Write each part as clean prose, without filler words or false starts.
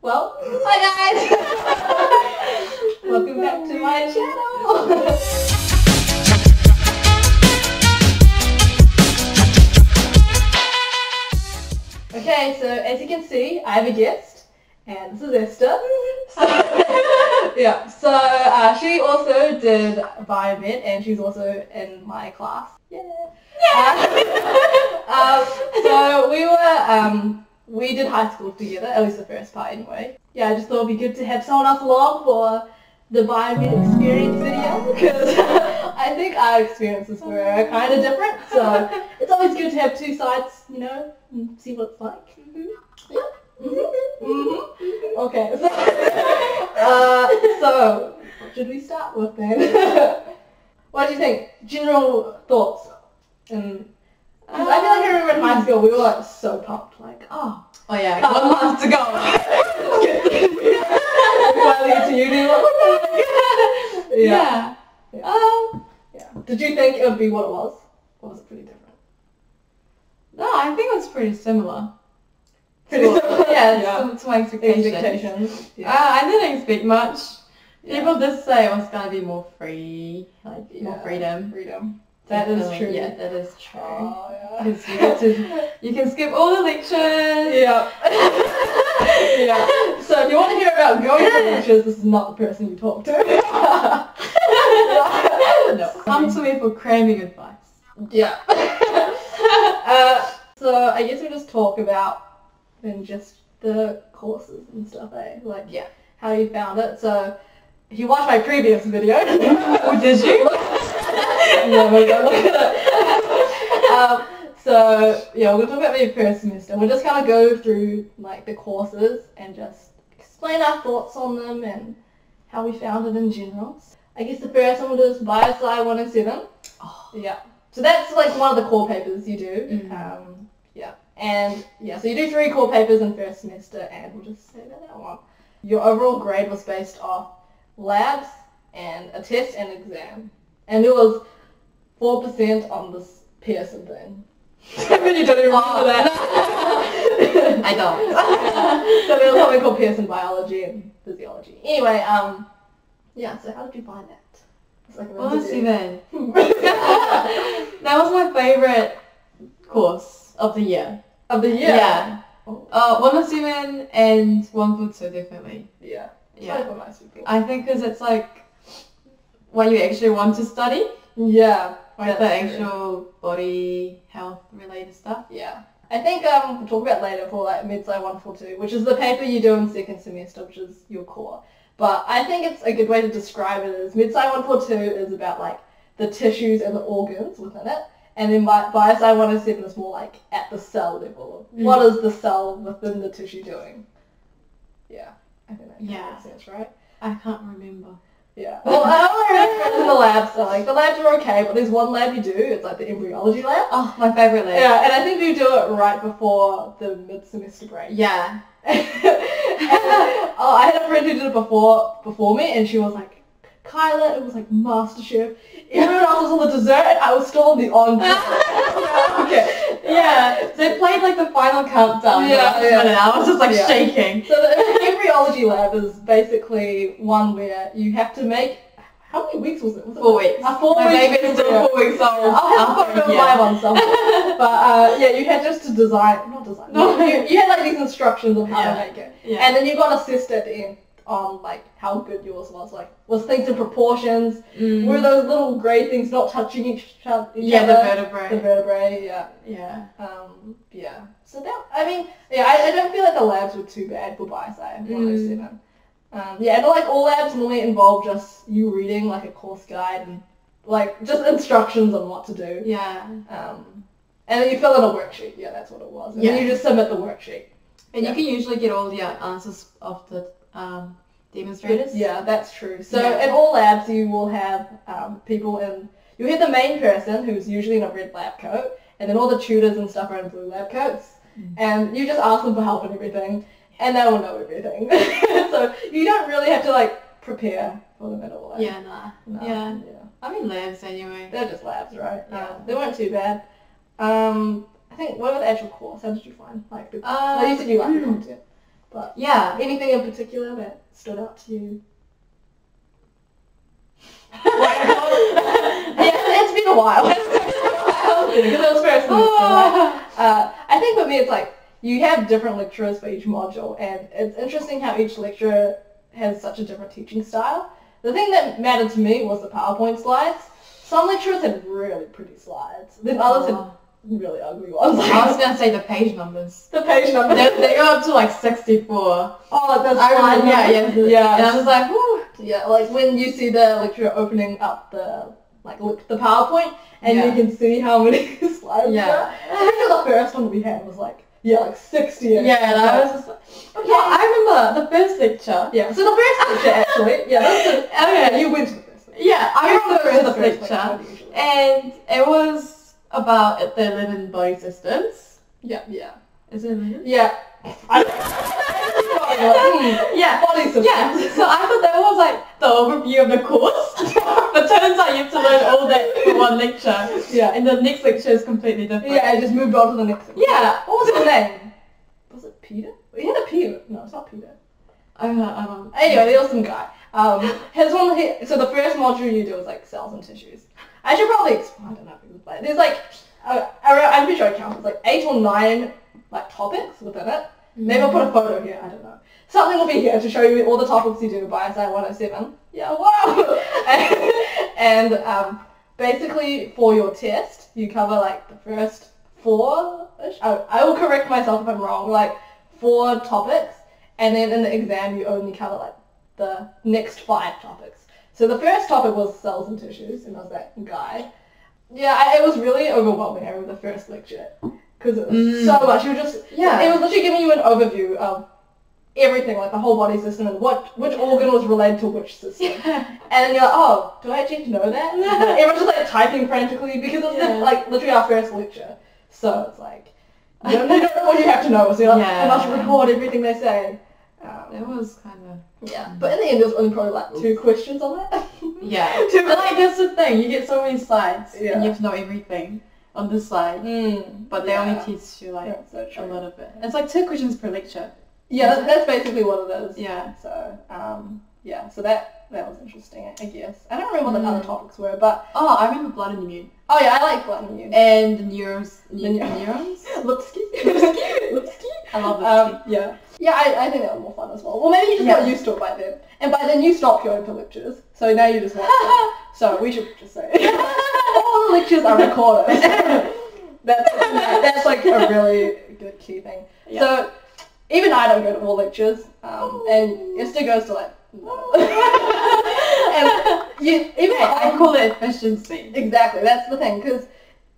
Well, hi guys! Welcome back to my channel! Okay, so as you can see, I have a guest, and this is Esther. So she also did Biomed, and she's also in my class. Yeah! So we did high school together, at least the first part anyway. Yeah, I just thought it'd be good to have someone else along for the Biomed experience video, because I think our experiences were kind of different, so it's always good to have two sides, you know, and see what it's like. Okay, so what should we start with then? What do you think? General thoughts? And because I feel like I remember in high school we were like so pumped, like, oh yeah, 1 month to go. Finally get to uni. Yeah. Did you think it would be what it was? Or was it pretty different? No, I think it was pretty similar. Pretty similar? Yeah, to my expectations. Yeah. I didn't expect much. People did say it was going to be more free, like more freedom. That is true. Yeah, that is true. Oh, yeah. Because you can skip all the lectures. Yeah. Yeah. So if you want to hear about going to lectures, this is not the person you talk to. No. Come to me for cramming advice. Yeah. So I guess we just talk about then just the courses and stuff, eh? Like how you found it. So if you watched my previous video, oh, did you? No, we're gonna look at it. So yeah, we're gonna talk about my first semester. We'll just kind of go through like the courses and just explain our thoughts on them and how we found it in general. I guess the first one we'll do is Biosci 107. Oh. Yeah. So that's like one of the core papers you do. So you do 3 core papers in first semester, and we'll just say about that one. Your overall grade was based off labs and a test and exam. And it was 4% on this Pearson thing. I really don't even remember that. I don't. So there was something called Pearson biology and physiology. Anyway, so how did you find that? Honestly then, that was my favourite course of the year. Of the year? Yeah. 107 and 142 definitely. Yeah. Yeah. I think because it's like what you actually want to study. Yeah. Like the actual body health related stuff. Yeah. I think we'll talk about later for like MedSci 142, which is the paper you do in second semester, which is your core. But I think it's a good way to describe it is MedSci 142 is about like the tissues and the organs within it. And then Biosci 107 is more like at the cell level. What is the cell within the tissue doing? Yeah. I think that kind of makes sense, right? I can't remember. Yeah. Well, I only remember in the labs, so like the labs are okay, but there's one lab you do, it's like the embryology lab. Oh, my favourite lab. Yeah, and I think we do it right before the mid-semester break. Yeah. I had a friend who did it before me, and she was like, Kyla, it was like MasterChef. Everyone else was on the dessert, and I was still on the Okay. Yeah. They played like the final countdown. And I was just like shaking. So the embryology lab is basically one where you have to make. How many weeks was it? 4 weeks. 4 My weeks. baby is still 4 weeks old. I'll have to put my one somewhere. But you had just to not design. No. You had like these instructions on how to make it. Yeah. And then you got assessed at the end on like how good yours was. Like, was things in proportions? Were those little grey things not touching each other? Yeah, the vertebrae. The vertebrae, Yeah. So that, I don't feel like the labs were too bad for Biosci 107. And like all labs normally involve just you reading like a course guide and like just instructions on what to do. Yeah. And then you fill in a worksheet. Yeah, that's what it was. And then you just submit the worksheet. And you can usually get all the answers of the demonstrators. Yeah, that's true. So in all labs you will have people in, you'll have the main person who's usually in a red lab coat, and then all the tutors and stuff are in blue lab coats. And you just ask them for help and everything. And they will know everything. So you don't really have to like prepare for them at all. Like. Yeah, yeah. I mean labs anyway. They're just labs, right? Yeah. They weren't too bad. I think, what about the actual course? How did you find? Like, you said you liked the content. But yeah. anything in particular that stood out to you? Yeah, it's been a while. Because it was first semester, right? I think for me it's like you have different lecturers for each module, and it's interesting how each lecturer has such a different teaching style. The thing that mattered to me was the PowerPoint slides. Some lecturers had really pretty slides, then others had really ugly ones. I was gonna say the page numbers. The page numbers. They go up to like 64. Oh, that's slide numbers. Yeah. And I was like, whoo. Yeah, like when you see the lecturer opening up the PowerPoint, and you can see how many slides there are. I think the first one we had was like 60. Yeah, and I was just like, okay. Well, I remember the first lecture. Yeah, so the first lecture actually, okay, you went to the first lecture. Yeah, I remember the first lecture, lecture, and it was about the 11 body systems. Yeah. Is it 11? Yeah. Yeah. Body systems. Yeah. So I thought that was like the overview of the course. But turns out you have to learn all that for one lecture. Yeah. And the next lecture is completely different. Yeah, I just moved on to the next lecture. Yeah. What was his name? Was it Peter? He had a Peter. No, it's not Peter. I don't know. Anyway, there was some guy. His one. So the first module you do is like cells and tissues. I should probably explain. I don't know. But there's like, I'm pretty sure I counted like 8 or 9 like topics within it. Maybe I'll put a photo here. I don't know. Something will be here to show you all the topics you do by Site 107. Yeah, wow. and basically for your test, you cover like the first 4-ish. I will correct myself if I'm wrong. Like 4 topics, and then in the exam you only cover like the next 5 topics. So the first topic was cells and tissues, and I was that guy. Yeah, it was really overwhelming over the first lecture because it was so much. You just it was literally giving you an overview of everything, like the whole body system and which organ was related to which system. And then you're like, oh, do I actually have to know that? Everyone's just like typing frantically because it's like literally our first lecture. So it's like you don't know what you have to know. So you're like, I must record everything they say. It was kind of... Yeah, but in the end, there's only probably like 2 questions on that. Yeah, but like that's the thing. You get so many slides, and you have to know everything on the slide. But they only teach you like a little bit. It's like 2 questions per lecture. Yeah, that's basically what it is. Yeah. So, so that was interesting, I guess. I don't remember what the other topics were, but... Oh, I remember blood and immune. Oh yeah, I like blood and immune. And the neurons. Neurons? Lipski. I love Lipski. Yeah. Yeah, I think that was more fun as well. Well, maybe you just got used to it by then. And by then you stopped going to lectures, so now you just watch it. So we should just say all the lectures are recorded. That's like a really good key thing. Yeah. So even I don't go to all lectures, and Esther goes to like I call it efficiency. Exactly, that's the thing, because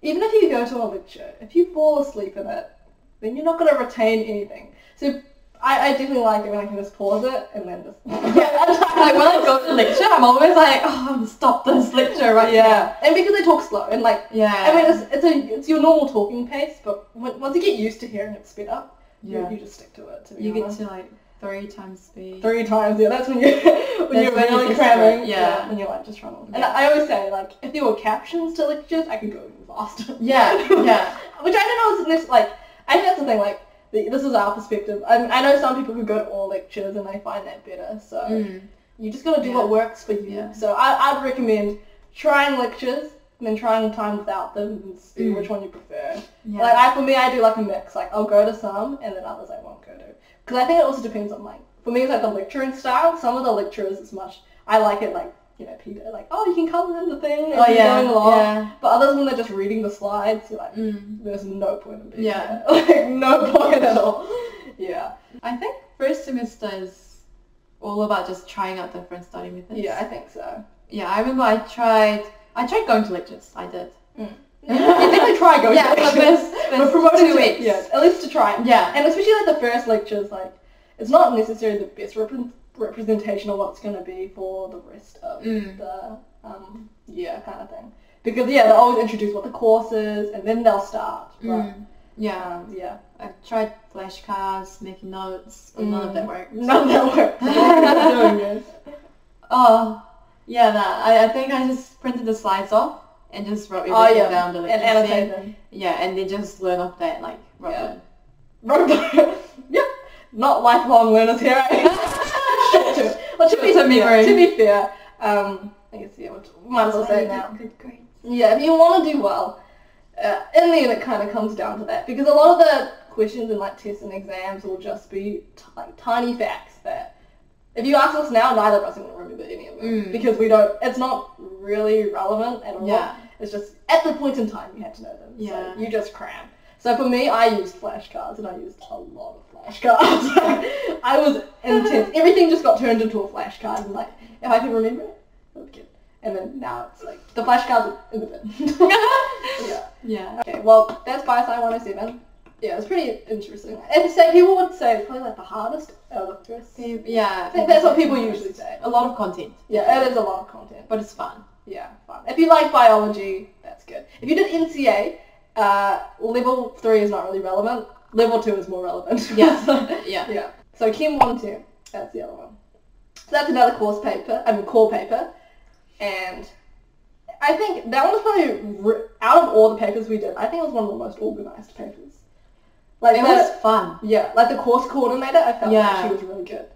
even if you go to a lecture, if you fall asleep in it, then you're not going to retain anything. So I definitely like it when I can just pause it and then just... Like when I go to lecture, I'm always like, oh, stop this lecture right now. And because they talk slow and like... I mean, it's your normal talking pace, but once you get used to hearing it sped up, you just stick to it, to be honest. Get to like 3 times speed. 3 times, that's when you're really cramming. When you're like just trying to... And I always say, like, if there were captions to lectures, I could go even faster. Which I don't know is like... I think that's the thing, like, this is our perspective. I know some people who go to all lectures and they find that better, so you just gotta do what works for you. So I'd recommend trying lectures and then trying time without them and see which one you prefer. Like, for me, I do like a mix. Like, I'll go to some and then others I won't go to. Because I think it also depends on, like, for me it's like the lecturing style. Some of the lecturers is much, I like it like, you know, Peter, like, oh, you can color in the thing as you're going along. But others, when they're just reading the slides, you're like, there's no point in being there. Like, no point at all. I think first semester is all about just trying out different study methods. Yeah, I think so. Yeah, I remember I tried going to lectures. I did. You definitely try going to lectures. But promoting 2 weeks. Yeah, at least to try. Yeah. And especially like the first lectures, like, it's not necessarily the best representation of what it's going to be for the rest of the kind of thing, because they'll always introduce what the course is and then they'll start, but I tried flashcards, making notes, but none of that worked. Doing this. I think I just printed the slides off and just wrote everything down the lecture and annotate them. And they just learn off that, like, Yep. not lifelong learners here. Short term. Well, to be fair, I guess we might as well say it now. Good grades. Yeah, if you want to do well, in the end it kind of comes down to that, because a lot of the questions in like tests and exams will just be like tiny facts that if you ask us now, neither of us are going to remember any of them because it's not really relevant at all. Yeah. It's just at the point in time you had to know them. Yeah. So you just cram. So for me, I used flashcards, and I used a lot of flashcards. I was intense. Everything just got turned into a flashcard, and like, if I could remember it, that would be good. And then now it's like, the flashcards are in the bin. Yeah. Okay, well, that's BioSci 107. Yeah, it's pretty interesting. And so people would say it's probably like the hardest out of the first. Yeah. I think that's what people usually say. A lot of content. Yeah, it is a lot of content. But it's fun. Yeah, fun. If you like biology, that's good. If you did NCA, level 3 is not really relevant. Level 2 is more relevant. Yeah. Yeah. So Chem 1 and 2, that's the other one. So that's another core paper. And I think that one was probably, out of all the papers we did, I think it was one of the most organised papers. Like it was fun. Yeah, like the course coordinator, I felt like she was really good.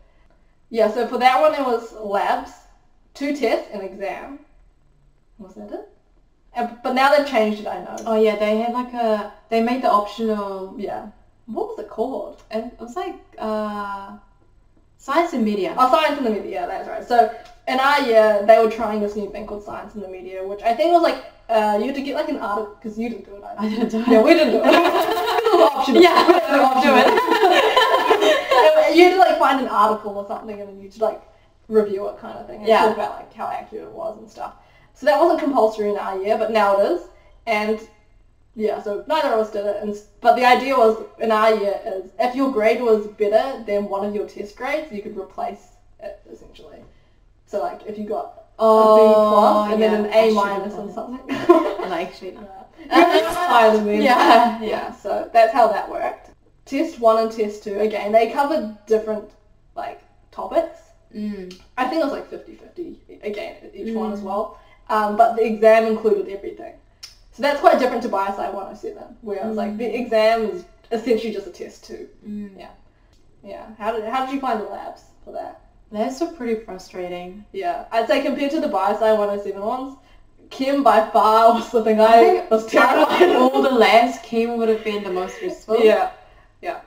Yeah, so for that one it was labs, 2 tests, and exam. Was that it? But now they've changed it, I know. Oh yeah, they had they made the optional. Yeah. What was it called? It was like science and media. Oh, science and the media, yeah, that's right. So in our year, they were trying this new thing called science and the media, which I think was like, you had to get like an article, because you didn't do it either. I didn't do it. Yeah, we didn't do it. It was optional. Yeah, we didn't do it. You had to like find an article or something, and then you had to like review it kind of thing, and talk about like how accurate it was and stuff. So that wasn't compulsory in our year, but now it is. And yeah, so neither of us did it. But the idea was in our year is if your grade was better than one of your test grades, you could replace it essentially. So like if you got a B plus and then an A minus or something. And actually not. Higher than me. Yeah. So that's how that worked. Test 1 and test 2, again, they covered different like topics. I think it was like 50-50 again each one as well. But the exam included everything. So that's quite different to BioSci 107, where I was like, the exam is essentially just a test too. Yeah. How did you find the labs for that? Labs were pretty frustrating. Yeah. I'd say compared to the BioSci 107 ones, Chem by far was the thing I was terrified of. All the labs, Chem would have been the most stressful. Yeah.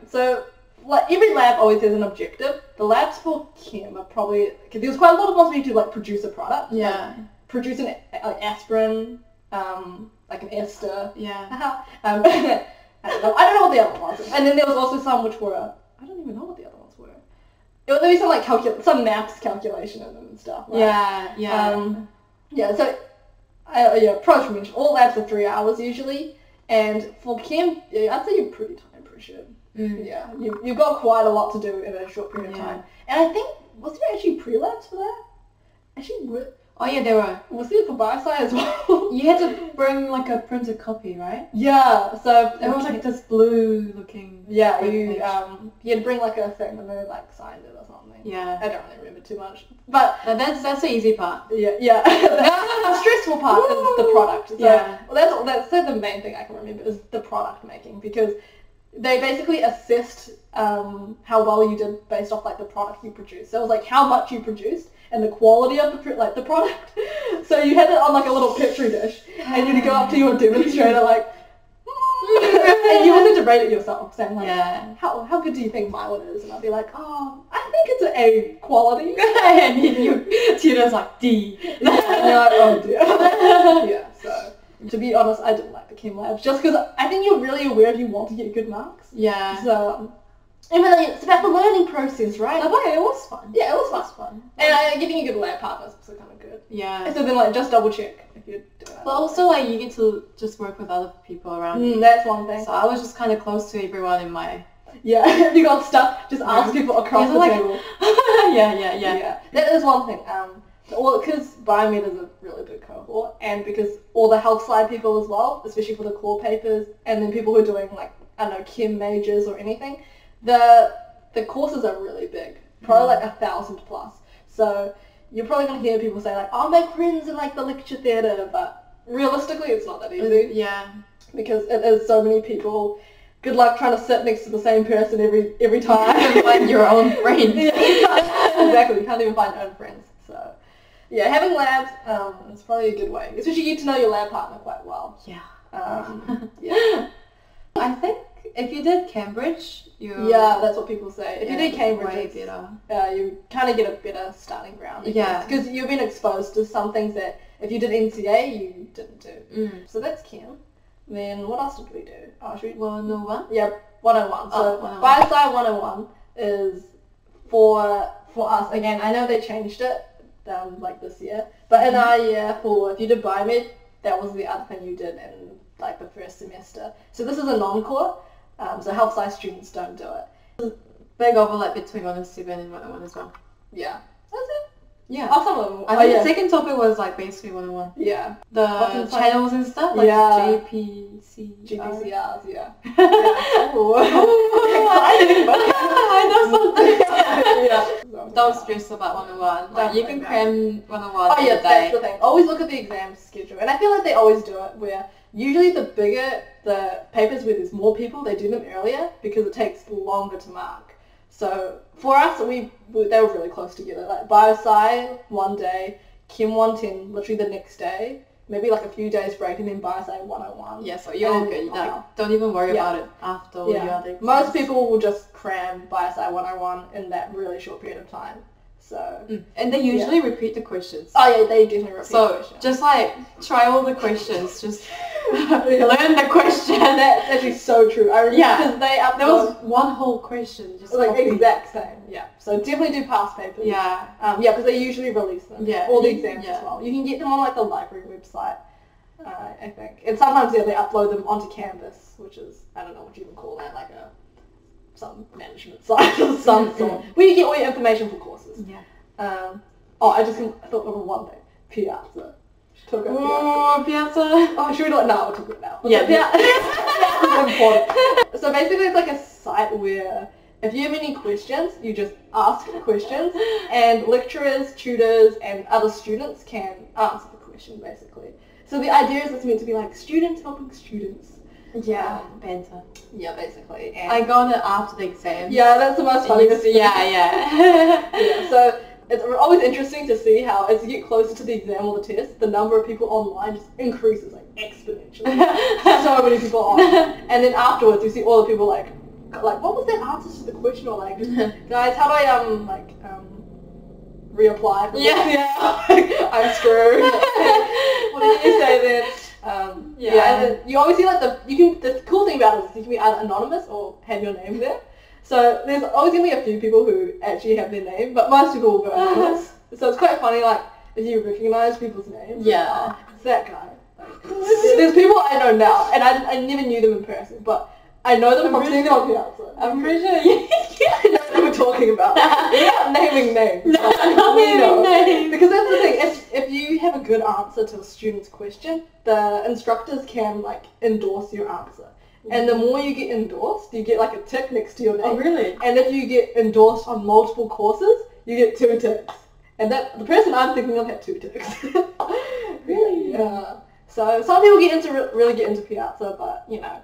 So like every lab always has an objective. The labs for Chem are probably, because there was quite a lot of responsibility to like produce a product. Yeah. Like, produce an aspirin, like an Esther. Yeah. I don't know what the other ones were. And then there was also some which were, I don't even know what the other ones were. There would be some like some maths calculation in them and stuff. Right? Yeah. So pros for mention, all labs are 3 hours usually, and for Chem, I'd say you're pretty time pressured. Yeah, you've got quite a lot to do in a short period of time. And I think, was there actually pre-labs for that? Actually, oh yeah, there were. Was there for BioSci as well? You had to bring like a printed copy, right? Yeah, so it was like this blue looking. Yeah, you had to bring like a thing and they like signed it or something. Yeah. I don't really remember too much, but that's the easy part. Yeah. The stressful part is the product. So, well, that's the main thing I can remember is the product making, because they basically assessed how well you did based off like the product you produced. So it was like how much you produced and the quality of the product. So you had it on like a little petri dish, and you'd go up to your demonstrator like, and you wanted to rate it yourself, saying like, how good do you think my one is? And I'd be like, oh, I think it's an A quality. And your tutor's like D. And you're like, oh dear. Yeah. So to be honest, I didn't like the chem labs just because I think you're really aware if you want to get good marks. Yeah. So. And really, it's about the learning process, right? It was fun. Yeah, it was fun. And getting a good lab partner is also kind of good. Yeah. So then, like, just double check if you're doing that. But also, like, you get to just work with other people around you. That's one thing. So I was just kind of close to everyone in my... Yeah, if you got stuck, just ask people across the table. Yeah. That is one thing. Because Biomed is a really big cohort, and because all the health slide people as well, especially for the core papers, and then people who are doing, like, I don't know, chem majors or anything, the courses are really big, probably like 1,000 plus. So you're probably going to hear people say like, I'll make friends in like the lecture theatre, but realistically it's not that easy. Yeah. Because it is so many people, good luck trying to sit next to the same person every time. And find your own friends. Exactly, you can't even find your own friends. So, yeah, having labs is probably a good way. Especially you get to know your lab partner quite well. Yeah. Yeah. I think if you did Cambridge, yeah, that's what people say. If you did Cambridge, way it's better. You kind of get a better starting ground. Yeah. Because you've been exposed to some things that if you did NCA, you didn't do. So that's Kim. Then what else did we do? Oh, should we? 101? Yeah, 101. So 101. Biosci 101 is for us. Again, I know they changed it like this year, but in our year, if you did Biomed, that was the other thing you did in like the first semester. So this is a non-core, so health science students don't do it. Big overlap between 107 and 101 as well. Yeah. That's it? Yeah. Oh, some of them. I think the second topic was like basically 101. Yeah. The channels and stuff, like GPCRs, GPCRs, yeah. Exciting, but I know something. Yeah. Don't stress about 101. Like, you can cram 101 Oh yeah, in a day. that's the thing. Always look at the exam schedule. And I feel like they always do it where usually the bigger the papers where there's more people, they do them earlier because it takes longer to mark. So for us, they were really close together. Like Biosci one day, Chem 110 literally the next day, maybe like a few days break, and then Biosci 101. Yeah, so you're all good. Like, don't even worry about it after all your other exams. Most people will just cram Biosci 101 in that really short period of time. So and they usually repeat the questions. Oh yeah, they definitely repeat the questions. Just like try all the questions, just learn the question. That's actually so true. I remember because there was one whole question, just like exact same. Yeah. So definitely do past papers. Yeah. Because they usually release them. Yeah. All the exams as well. You can get them on like the library website, I think. And sometimes they upload them onto Canvas, which is I don't know what you even call that, like some management site or some sort, where you get all your information for courses. Yeah. I thought of one thing. Piazza. Talk about Piazza. Piazza. Oh, should we not? No, we'll talk about it now. Yeah. Piazza is important. So basically it's like a site where if you have any questions, you just ask questions and lecturers, tutors and other students can answer the question basically. So the idea is it's meant to be like students helping students. Yeah, banter. Yeah, basically. And I got it after the exam. Yeah, that's the most funniest thing. Yeah. So it's always interesting to see how as you get closer to the exam or the test, the number of people online just increases like exponentially. So many people on. And then afterwards you see all the people like what was that answer to the question, or like guys, how do I reapply for this? Yeah. I'm screwed. What did you say then? And then you always see like the cool thing about it is you can be either anonymous or have your name there. So there's always going to be a few people who actually have their name, but most people will go anonymous. So it's quite funny, like, if you recognize people's names. Yeah. It's that guy. Like, there's people I know now, and I never knew them in person, but I know them from seeing them on Piazza. I'm pretty sure you know what we're talking about. We're not naming names. No, not naming names. Because that's the thing, if you have a good answer to a student's question, the instructors can, like, endorse your answer. And the more you get endorsed, you get like a tick next to your name. Oh, really? And if you get endorsed on multiple courses, you get 2 ticks. And the person I'm thinking of had 2 ticks. Really? Yeah. So some people really get into Piazza, but you know,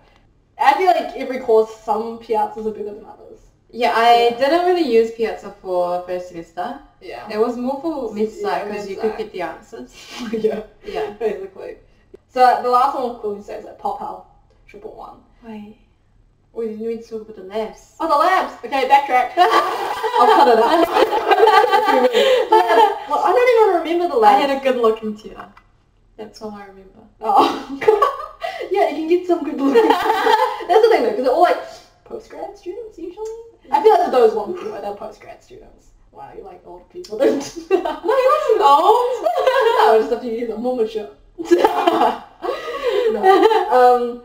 I feel like every course, some Piazzas are better than others. Yeah, I didn't really use Piazza for first semester. Yeah. It was more for mid-sci because you could get the answers. Yeah. Basically. So the last one we'll quickly say is like Pop Health 111. Wait. We need to talk about the labs. Oh, the labs! Okay, backtrack. I'll cut it out. Well, I don't even remember the labs. I had a good looking tutor. That's all I remember. Oh. Yeah, you can get some good looking. That's the thing though, because they're all like post-grad students usually. I feel like those ones too, they're post-grad students. Wow, you like old people. No, he wasn't old. No, just a few years. I'm more mature. No.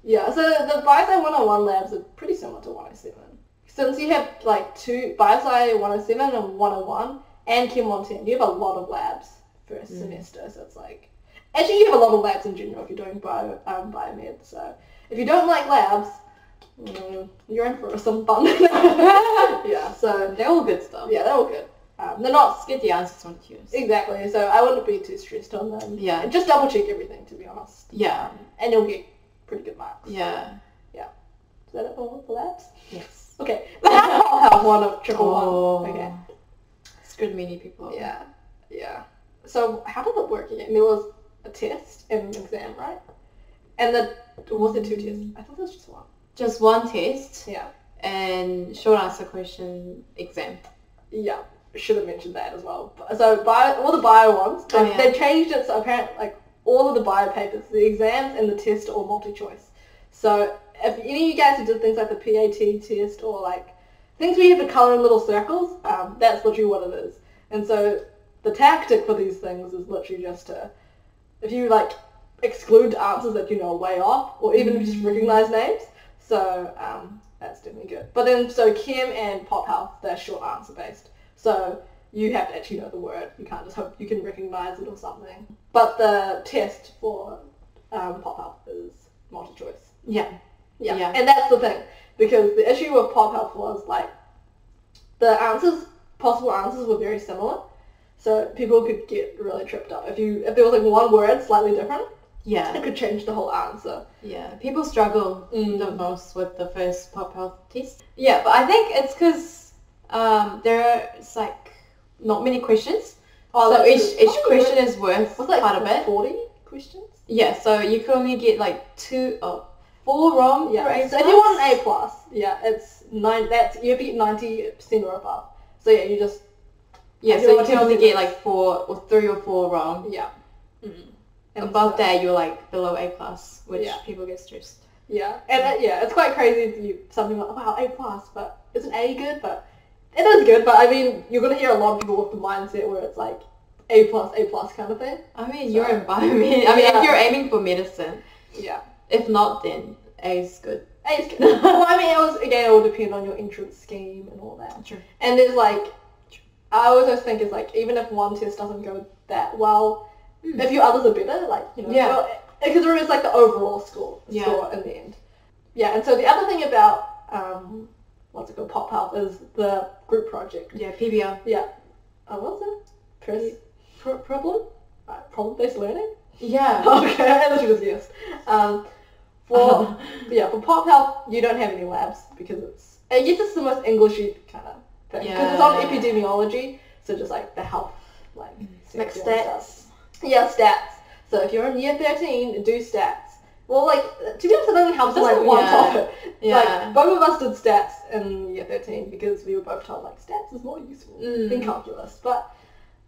Yeah, so the Biosci 101 labs are pretty similar to 107. Since you have like two, Biosci 107 and 101 and Chem 110, you have a lot of labs first semester, so it's like, actually you have a lot of labs in general if you're doing biomed, so if you don't like labs, you're in for some fun. Yeah, so they're all good stuff. Yeah, they're all good. They're not... Just get the answers on cues. Exactly, so I wouldn't be too stressed on them. Yeah. Just double check everything, to be honest. Yeah. And you'll get pretty good marks. Yeah. Yeah. that it for labs? Yes. Okay. I'll have one of triple one. Okay. Screwed many people. Yeah. Yeah. So how did it work again? There was a test and an exam, right? And was there 2 tests? I thought there was just one. Just one test. Yeah. And short answer question exam. Yeah. Should have mentioned that as well. So all the bio ones, they changed it so apparently like all of the bio papers, the exams and the test are all multi-choice. So if any of you guys who did things like the PAT test or like things where you have to colour in little circles, that's literally what it is. And so the tactic for these things is literally just to, if you like exclude answers that you know are way off, or even if you just recognise names, so that's definitely good. But then, so Chem and Pop Health, they're short answer based. So you have to actually know the word. You can't just hope you can recognise it or something. But the test for Pop Health is multi-choice. Yeah. And that's the thing. Because the issue with Pop Health was like, the possible answers were very similar. So people could get really tripped up. If there was like one word slightly different, it could change the whole answer. Yeah, people struggle the most with the first Pop Health test. Yeah, but I think it's because there's like not many questions. So each question is worth part of it. 40 questions? Yeah, so you can only get like 4 wrong for A+. So if you want an A+, it's 9. You have to get 90% or above. So yeah, you just so you can only get like 4 or 3 or 4 wrong. Yeah. And above that, you're like below A+, which people get stressed. Yeah, and it's quite crazy if you something like, wow, A+, but isn't A good? But it is good. But I mean, you're gonna hear a lot of people with the mindset where it's like A+, A+ kind of thing. I mean, you're in biomed. I mean, if you're aiming for medicine. Yeah. If not, then A is good. A is good. Well, I mean, it will depend on your entrance scheme and all that. True. And there's like, I always think it's like, even if one test doesn't go that well, if your others are better, like, you know, because it's like the overall score in the end. Yeah, and so the other thing about, what's it called, Pop Health is the group project. Yeah, PBL. Yeah. What's it? Problem-based learning? Yeah. Okay, I literally just guessed. For Pop Health, you don't have any labs because I guess it's the most Englishy kind of thing. Because it's on epidemiology, so just like the health, like stats. Yeah, stats. So if you're in year 13, do stats. Well, like, to be honest, it only helps in like one topic. Yeah. Like, both of us did stats in year 13 because we were both told like stats is more useful than calculus. But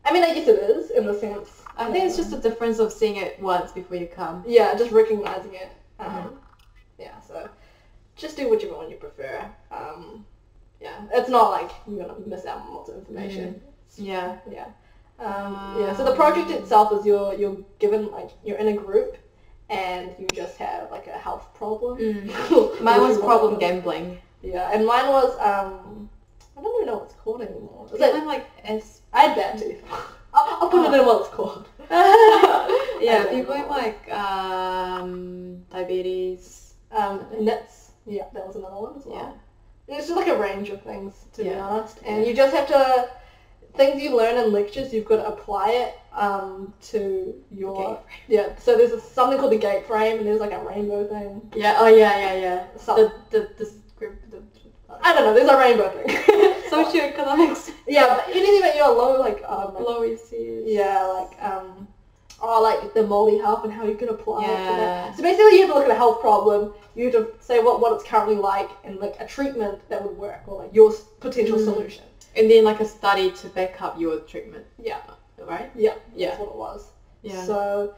I mean, I guess it is in the sense. I think it's just a difference of seeing it once before you come. Yeah, just recognizing it. Yeah, so just do whichever one you prefer. It's not like you're gonna miss out on lots of information. Yeah. So the project itself is you're given like you're in a group and you just have like a health problem. Mine was problem gambling. Yeah, and mine was I don't even know what it's called anymore. Is it like I had bad teeth. I'll put it in what it's called. People have like diabetes, NITS. Yeah, that was another one as well. Yeah. It's just like a range of things, to be honest. And you just have to, things you learn in lectures, you've got to apply it to your, so there's something called the gate frame, and there's like a rainbow thing. Yeah, I don't know, there's a rainbow thing. Socioeconomics. Yeah, but anything that you're low, like, low ECs. Yeah, like the moldy health and how you can apply it to that. So basically you have to look at a health problem, you have to say what it's currently like and like a treatment that would work or like your potential solution. And then like a study to back up your treatment. Yeah. Right? Yeah. That's what it was. Yeah. So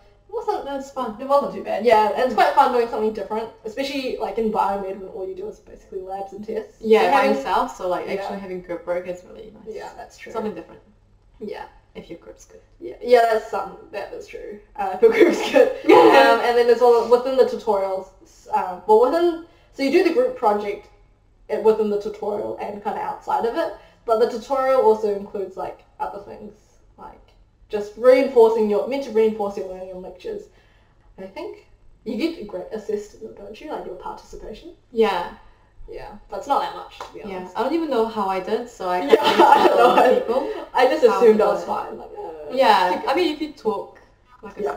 that's fun. It wasn't too bad. Yeah, and it's quite fun doing something different, especially like in biomed when all you do is basically labs and tests. Yeah, by yourself, so like actually having group work is really nice. Yeah, that's true. Something different. Yeah. If your group's good. Yeah, that is true. If your group's good. And then there's all within the tutorials. So you do the group project within the tutorial and kind of outside of it, but the tutorial also includes like other things, like just meant to reinforce your learning in lectures. And I think you get assessed, don't you? Like your participation. Yeah. Yeah, but it's not that much, to be honest. I don't even know how I did, so I can't I don't know people. I just assumed I was fine. Like, I mean, if you talk,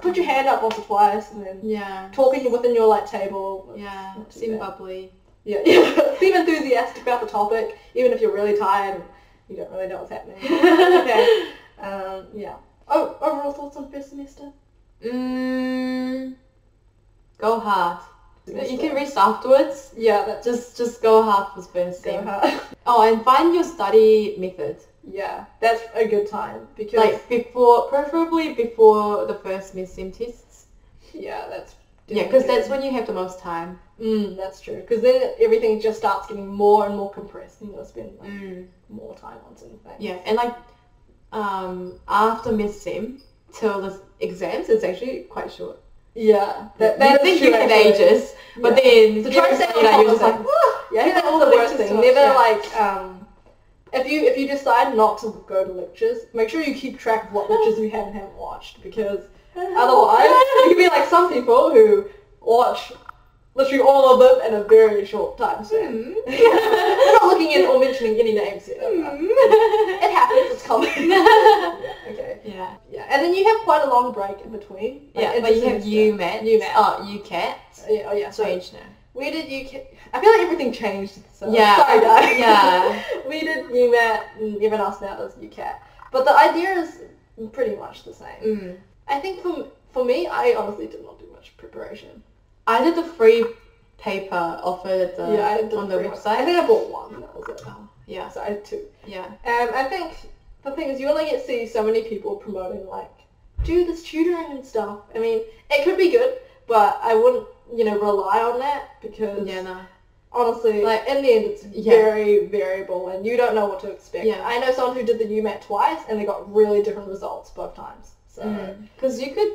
put your hand up once or twice, and then talking within your like table. Seem bubbly. Yeah. Seem enthusiastic about the topic, even if you're really tired and you don't really know what's happening. Okay. Yeah. Oh, overall thoughts on first semester? Go hard. You can rest afterwards. Yeah, that's just go hard for first go sem. hard. Oh, and find your study method. Yeah, that's a good time because Like preferably before the first mid-sem tests. yeah, that's Yeah, because that's when you have the most time. That's true. Because then everything just starts getting more and more compressed, and you'll spend like, more time on certain things. Yeah, and like after mid-sem till the exams, it's actually quite short. Yeah, you think you have ages, but then to try to stay you're just like, yeah, I think that's the worst thing. Never like if you decide not to go to lectures, make sure you keep track of what lectures you haven't watched, because otherwise you can be like some people who watch literally all of them in a very short time span. We're not looking at or mentioning any names here. It happens, it's common. Okay. Yeah. Yeah, and then you have quite a long break in between. Yeah, but you have UMAT. Oh, UCAT. Yeah, oh yeah. So changed now. We did UCAT. I feel like everything changed. So yeah. Sorry guys. Yeah. We did UMAT and everyone else now does UCAT. But the idea is pretty much the same. I think for me, I honestly did not do much preparation. I did the free paper offered on the website. I think I bought one. That was it. Oh, yeah. So I had two. Yeah. I think the thing is you only get to see so many people promoting like, do this tutoring and stuff. I mean, it could be good, but I wouldn't, rely on that because honestly, like in the end, it's very variable and you don't know what to expect. Yeah. I know someone who did the UMAT twice and they got really different results both times. So because you could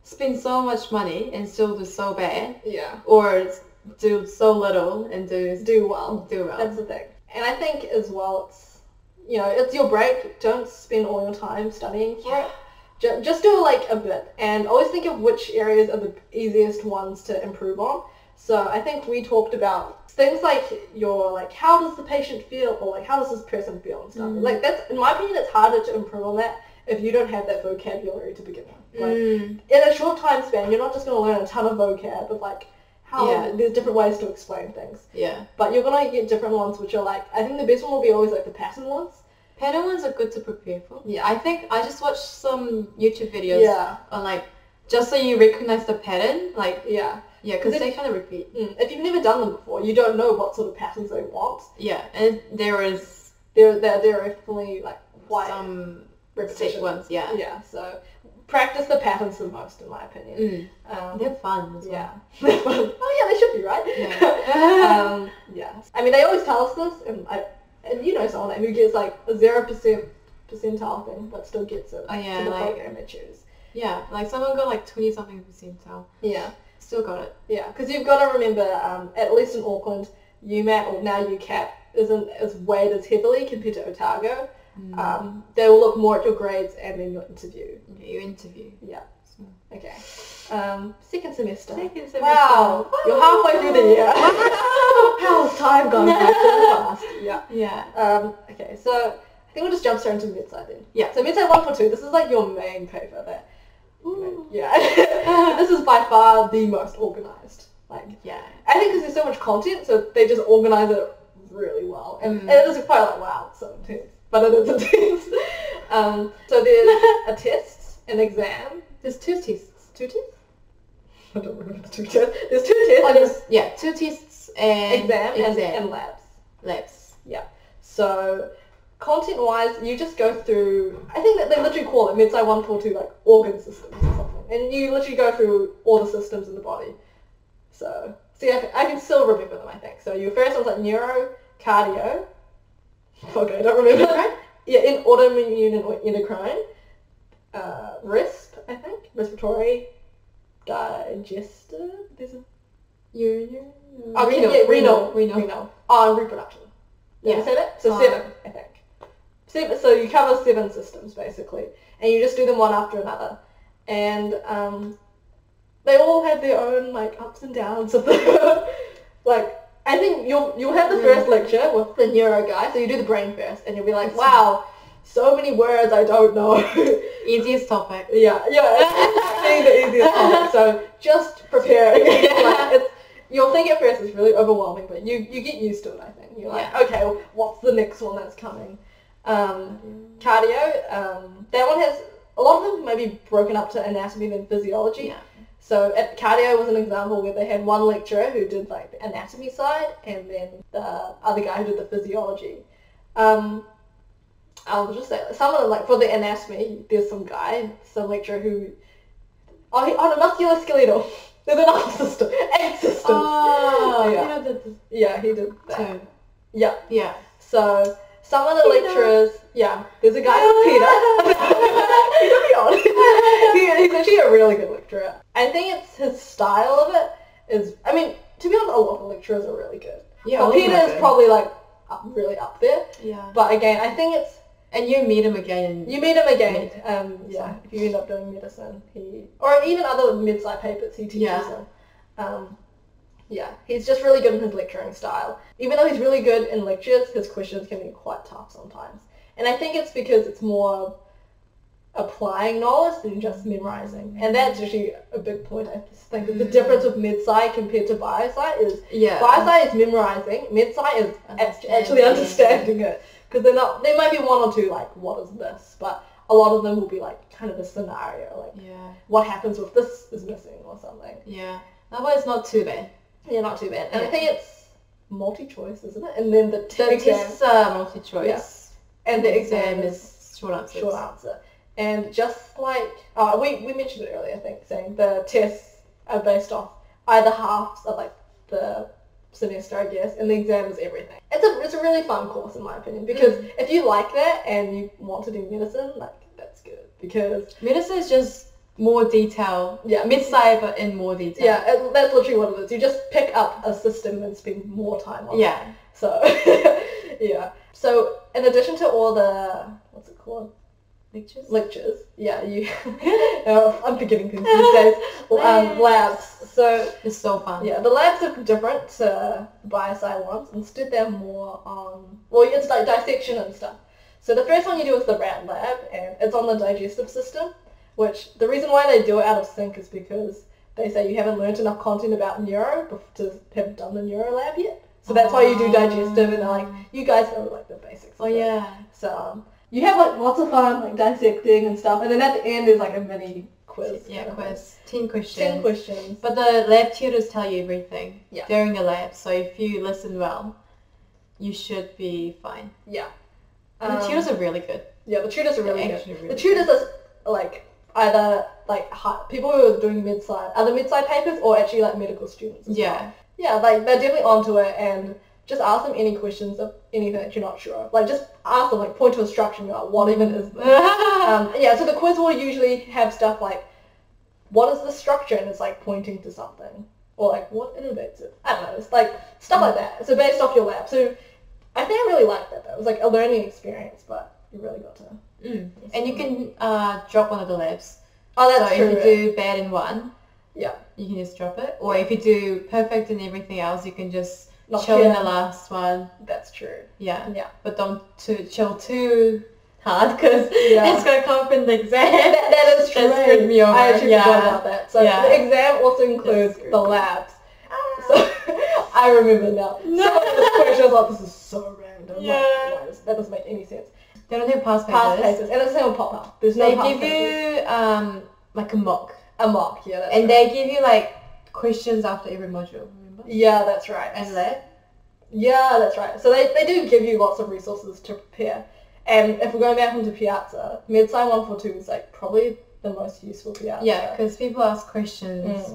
spend so much money and still do so bad. Yeah. Or do so little and do well. That's the thing. And I think as well, it's your break. Don't spend all your time studying for it. Just do like a bit and always think of which areas are the easiest ones to improve on. So I think we talked about things like how does the patient feel, or like how does this person feel and stuff. Like that's, in my opinion, it's harder to improve on that if you don't have that vocabulary to begin with. Like in a short time span, you're not just going to learn a ton of vocab of like how there's different ways to explain things. Yeah. But you're going to get different ones which are like, I think the best one will be always like the pattern ones. Pattern ones are good to prepare for. Yeah. I think I just watched some YouTube videos on like, just so you recognize the pattern, like yeah, because they kind of repeat. If you've never done them before, you don't know what sort of patterns they want. Yeah, and there are definitely like quite some repetition ones. Yeah. Yeah. So practice the patterns the most, in my opinion. They're fun as well. Yeah. They're fun. Oh yeah, they should be, right? Yeah. Yeah. I mean, they always tell us this, and someone who gets like a 0% percentile thing, but still gets it to the program they choose. Yeah, like someone got like 20-something percentile. Yeah. Still got it. Yeah, because you've got to remember, at least in Auckland, UMAT or now UCAT isn't as weighted as heavily compared to Otago. They will look more at your grades and then your interview. Yeah, your interview. Yeah. Okay. Second semester. Wow. You're halfway through the year. How's time gone by so fast? Yeah. Yeah. Okay, so I think we'll just jump straight into Midside then. Yeah. So Midside 142, this is like your main paper that. Yeah. This is by far the most organized. Like, yeah. I think because there's so much content, so they just organize it really well. And it is quite like, wow, it's so intense. But it is intense. So there's a test, an exam. There's two tests. Two tests? I don't remember the two tests. There's two tests. Oh, there's, 2 tests and exam and labs. Labs. Yeah. So content-wise, you just go through, I think that they literally call it Midside 142 like organ systems or something. And you literally go through all the systems in the body. So, see, I can still remember them, I think. So your first one's like neuro, cardio. Okay, I don't remember. Yeah, in autoimmune and endocrine. RISP, I think. Respiratory, digestive. There's a urinary. Renal. Oh, and reproduction. Did I say that? So 7, I think. 7. So you cover 7 systems basically, and you just do them one after another, and they all have their own like ups and downs of the like. I think you'll have the first lecture with the neuro guy, so you do the brain first, and you'll be like, wow, so many words I don't know. Easiest topic. Yeah, it's the easiest topic. So just prepare. you'll think at first it's really overwhelming, but you get used to it, I think. You're like, okay, well, what's the next one that's coming? Cardio, that one has, a lot of them may be broken up to anatomy and physiology. Yeah. So at cardio was an example where they had one lecturer who did like the anatomy side and then the other guy who did the physiology. I'll just say, some of them, like for the anatomy, there's some lecturer who, on a musculoskeletal, there's another system, 8 systems. Oh, yeah, he did that. 2. Yeah. Yeah. So some of the lecturers, there's a guy called Peter. Peter Beyond. He's actually a really good lecturer. I think it's his style of it is, I mean, to be honest, a lot of lecturers are really good. Yeah, but Peter is probably like really up there. Yeah. But again, I think it's, and you meet him again. You meet him again. If you end up doing medicine, or even other mid-sci papers, he teaches them. He's just really good in his lecturing style. Even though he's really good in lectures, his questions can be quite tough sometimes. And I think it's because it's more applying knowledge than just memorizing. And that's actually a big point, I think. The difference with mid-sci compared to bio-sci is bio-sci is memorizing, mid-sci is actually understanding it. Because there might be one or two, like, what is this? But a lot of them will be, like, kind of a scenario, like, what happens if this is missing or something. Yeah. That way it's not too bad. Yeah, not too bad. And I think it's multi-choice, isn't it? And then the test multi-choice. Yeah. And the exam is short answer. Short answer. And just like, we mentioned it earlier, I think, saying the tests are based off either halves of, like, the semester, I guess, and the exam is everything. It's a really fun course in my opinion, because if you like that and you want to do medicine, like, that's good, because medicine is just more detail. Yeah, mid-sci but in more detail. Yeah, that's literally what it is. You just pick up a system and spend more time on it. So yeah. So in addition to all the, what's it called? Lectures. Yeah, I'm forgetting things these days. Labs. So it's so fun. Yeah, the labs are different to the bio-sci ones. Instead, they're more on, it's like dissection and stuff. So the first one you do is the rat lab, and it's on the digestive system, which the reason why they do it out of sync is because they say you haven't learned enough content about neuro to have done the neuro lab yet. So that's why you do digestive, and they're like, you guys know like the basics of it. So you have like lots of fun, like dissecting and stuff, and then at the end there's like a mini quiz. Yeah, quiz. 10 questions. 10 questions. But the lab tutors tell you everything during the lab, so if you listen well, you should be fine. Yeah. And the tutors are really good. Yeah, the tutors are really good. Really the tutors are like either like people who are doing other mid-sci papers, or actually like medical students as well. Yeah, like they're definitely onto it, and just ask them any questions of anything that you're not sure of. Like, just ask them, like, point to a structure and be like, what even is this? So the quiz will usually have stuff like, what is the structure? And it's, like, pointing to something. Or, like, what innervates it? I don't know. It's, like, stuff like that. So based off your lab. So I think I really liked that, though. It was, like, a learning experience, but you really got to... And you can drop one of the labs. Oh, that's true. So if you do bad in one, you can just drop it. Or if you do perfect in everything else, you can just... chill in the last one. That's true. Yeah. But don't chill too hard, because it's going to come up in the exam. That is true. That screwed me over. I actually forgot about that. So the exam also includes the labs. So I remember now. No. Some of the questions, like, this is so random. Like, that doesn't make any sense. They don't have past papers. Past papers. And it's not pop-up. There's no past papers. They give you like a mock. A mock, yeah. That's and they give you like questions after every module. Yeah, that's right. And lab? Yeah, that's right. So they do give you lots of resources to prepare. And if we're going back into Piazza, Mid-Sci 142 is like probably the most useful Piazza. Yeah, because people ask questions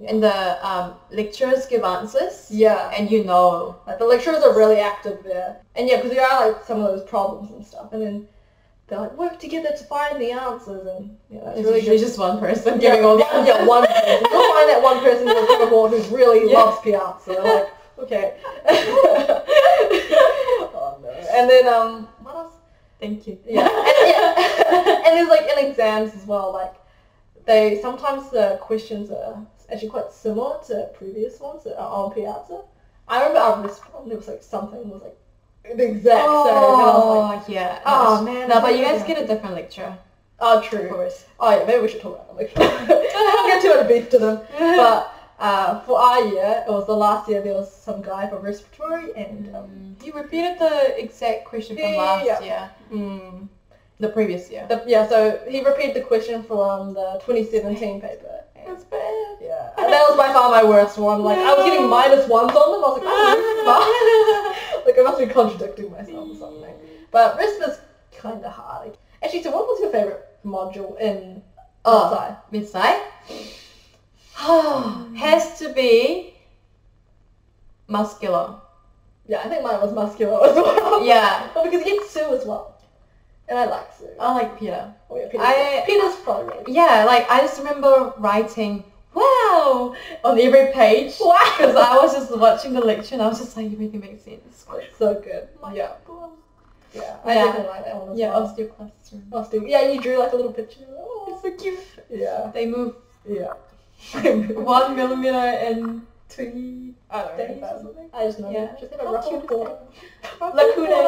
and the lecturers give answers. Yeah. And you know. Like the lecturers are really active there. And yeah, because there are like some of those problems and stuff. And then they're like, work together to find the answers, and it's really usually just one person giving all the answers. Yeah, one person. You'll find that one person in your cohort who really loves Piazza. They're like, okay. Oh no. And then what else? Thank you. Yeah. And there's like in exams as well. Like sometimes the questions are actually quite similar to previous ones that are on Piazza. I remember our risk one. There was like something was like the exact same. And I was like, yeah. Oh man. No, but you guys get a different lecturer. Oh, true. Of course. Oh yeah, maybe we should talk about the lecturer. I don't get too much beef to them. But For our year, it was the last year, there was some guy for respiratory and... he repeated the exact question from last year. The previous year. So he repeated the question from the 2017 paper. That's bad. Yeah. And that was by far my worst one. Like, I was getting -1s on them. I was like, oh, like, I must be contradicting myself or something. But rest is kind of hard. Actually, so what was your favorite module in Mid-Sci? Has to be muscular. Yeah, I think mine was muscular as well. Yeah. But because you get Sue as well. And I like Sue. I like Peter. Oh yeah, Peter's probably really Yeah, like I just remember writing, wow, on every page. Wow. Because I was just watching the lecture and I was just like, everything makes sense. It's so good. Yeah. Yeah, I definitely like that one as well. Yeah, classroom. Yeah, you drew like a little picture. Oh, it's so cute. Yeah. They move. Yeah. 1 millimeter in 20 I don't days know. or something. I just know. Yeah. Just in a rough report. Lacuna.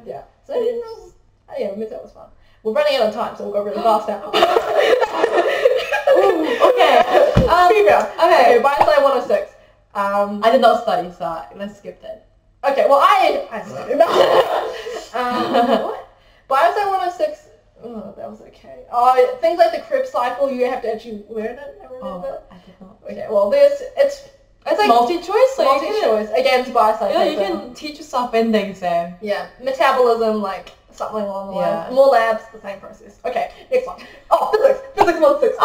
Yeah. So yeah, that was fun. We're running out of time, so we'll go really fast now. Ooh, okay. Okay, Biosci 106. I did not study, so let's skip that. Okay, well I studied. What? Biosci 106. Oh, that was okay. Oh, things like the Krebs cycle, you have to actually learn it. I remember. I did not. Okay, well, it's like multi-choice, so multi-choice against Biosci. Yeah, you can teach yourself in the exam. Yeah, metabolism, like something along the lines. Yeah. More labs, the same process. Okay, next one. Oh, physics 106.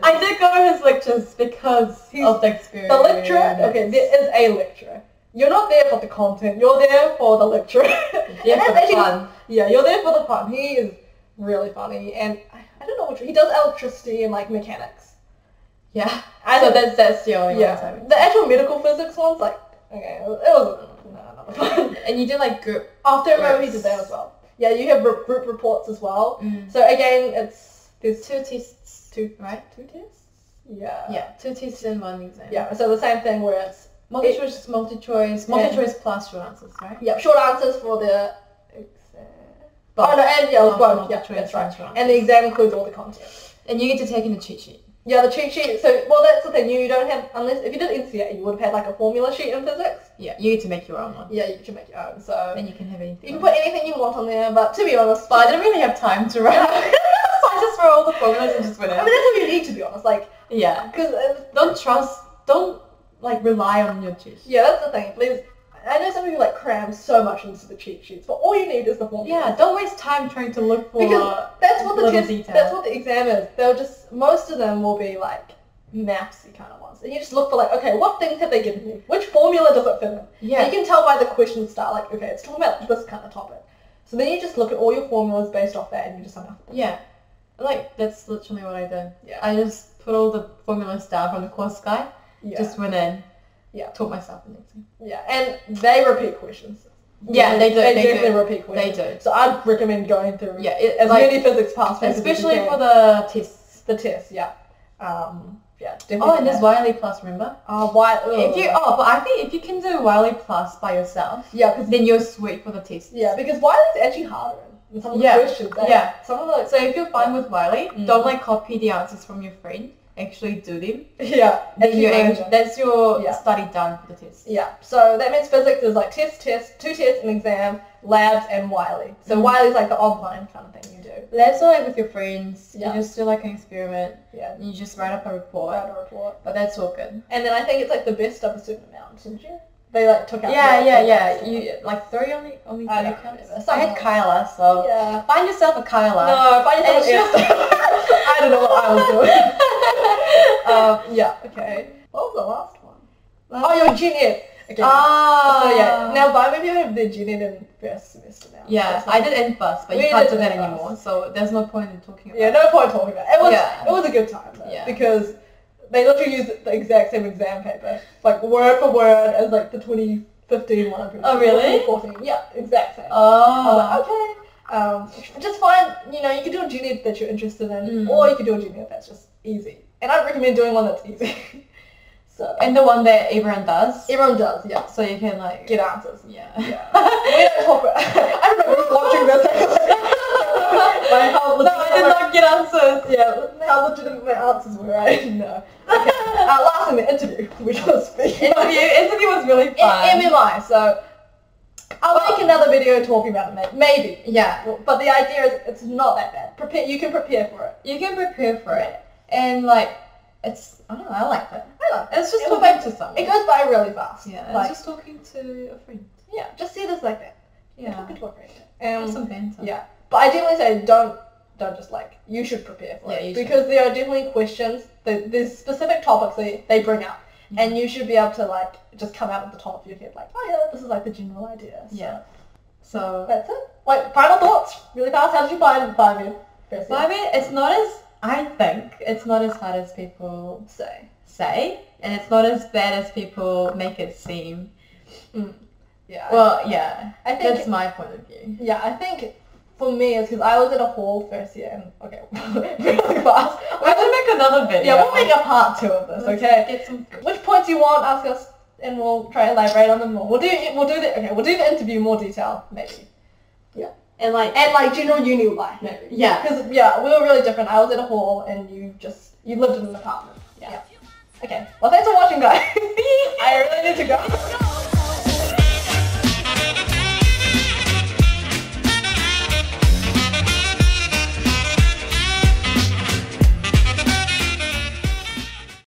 I did go to his lectures because of the experience. The lecturer? Okay, there is a lecturer. You're not there for the content, you're there for the lecturer. Yeah, for the fun. Yeah, you're there for the fun. He is really funny, and I don't know what he does electricity and like mechanics. Yeah. So that's your The actual medical physics one's like, okay, it was not fun. And you did like group. After he did that as well. Yeah, you have group reports as well. So again, there's 2 tests, right? 2 tests? Yeah. Yeah, 2 tests in 1 exam. Yeah, so the same thing where it's multi-choice plus short answers, right? Yeah, short answers for the exam. Oh no, and both. Yeah, that's right. And the exam includes all the content. And you get to take in the cheat sheet. Yeah, the cheat sheet. So, well, that's the thing. You don't have, unless if you did NCA, you would have had like a formula sheet in physics. Yeah, you get to make your own one. Yeah, you can make your own. So. And you can have anything. You can put anything you want on there, but to be honest, I didn't really have time to write. So I just wrote all the formulas and just went in. I mean, that's what you need, to be honest. Like. Yeah. Because don't like rely on your cheat sheet. Yeah, that's the thing. Please. I know some people like cram so much into the cheat sheets, but all you need is the formula. Yeah, don't waste time trying to look for because that's what the test, detail. that's what the exam is. They'll just, most of them will be like mathsy kind of ones. And you just look for like, okay, what things have they given me? Which formula does it fit in? Yeah. And you can tell by the question start, like, okay, it's talking about this kind of topic. So then you just look at all your formulas based off that and you just sum up. Yeah. Like, that's literally what I did. Yeah. I just put all the formulas down from the course guide. Yeah. Just went in. Yeah. Taught myself the exam. Yeah, and they repeat questions. Yeah, they do. They definitely repeat questions. They do. So I'd recommend going through as like, many physics past papers especially as you can. for the tests. The tests, yeah. Yeah, definitely. Oh, and there's Wiley Plus, remember? But I think if you can do Wiley Plus by yourself, because then you're sweet for the test. Yeah, because Wiley's actually harder in some of the questions. Yeah. Some of the. So if you're fine with Wiley, don't like copy the answers from your friend. Actually do them. Yeah. That's your study done for the test. Yeah. So that means physics is like test, 2 tests, an exam, labs, and Wiley. So Wiley's like the online kind of thing you do. Labs are like with your friends. Yeah. You just do like an experiment. Yeah. You just write up a report. But that's all good. And then I think it's like the best of a certain amount, didn't you? They like took out. Yeah. You like 3 only 3 counts. I had Kyla, so find yourself a Kyla. No, find yourself an Esther. I don't know what I was doing. Okay. What was the last one? Your gen ed. Okay. So now Biomed have their gen ed in first semester now. Yeah, I did in first, but you can't do that anymore, so there's no point in talking about it. Yeah, no point talking about it. It was a good time though, because they literally used the exact same exam paper, like word for word as like the 2015 one. Oh really? 2014. Yeah, exact same. Oh. I was like, okay. Just find, you can do a gen ed that you're interested in, or you can do a gen ed that's just easy. And I'd recommend doing one that's easy. So. And the one that everyone does? Everyone does, yeah. So you can like get answers. Yeah. We don't talk about I don't know who's watching this. how No, I did not get answers. Yeah, how legitimate my answers were. I didn't know. Okay. Last in the interview, which was Interview was really fun. MMI, so I'll make another video talking about it, maybe. Yeah. But the idea is it's not that bad. You can prepare for it. You can prepare for it. And like, it's, I don't know, I like it. I like it. It's just talking to someone. It goes by really fast. Yeah, like, it's just talking to a friend. Yeah, just see it as like that. Yeah. Talking to a friend. Some banter. Yeah. But I definitely say don't just like, you should prepare for it. Because there are definitely questions, there's specific topics they bring up. And you should be able to like, just come out at the top of your head like, oh yeah, this is like the general idea. So. Yeah. So that's it. Wait, final thoughts, really fast. How did you find Biomed? Biomed, it's not as, I think, it's not as hard as people say, and it's not as bad as people make it seem. Yeah. Well, yeah. I think that's my point of view. Yeah, I think for me it's because I was in a hall first year and really fast. We're gonna make another video. Yeah, we'll make a part 2 of this. Okay. Get some. Which points you want? Ask us, and we'll try to elaborate on them more. We'll do the interview in more detail, maybe. Yeah. And like general uni life, maybe. Yeah. Because we were really different. I was in a hall and you lived in an apartment. Yeah. Okay. Well, thanks for watching, guys.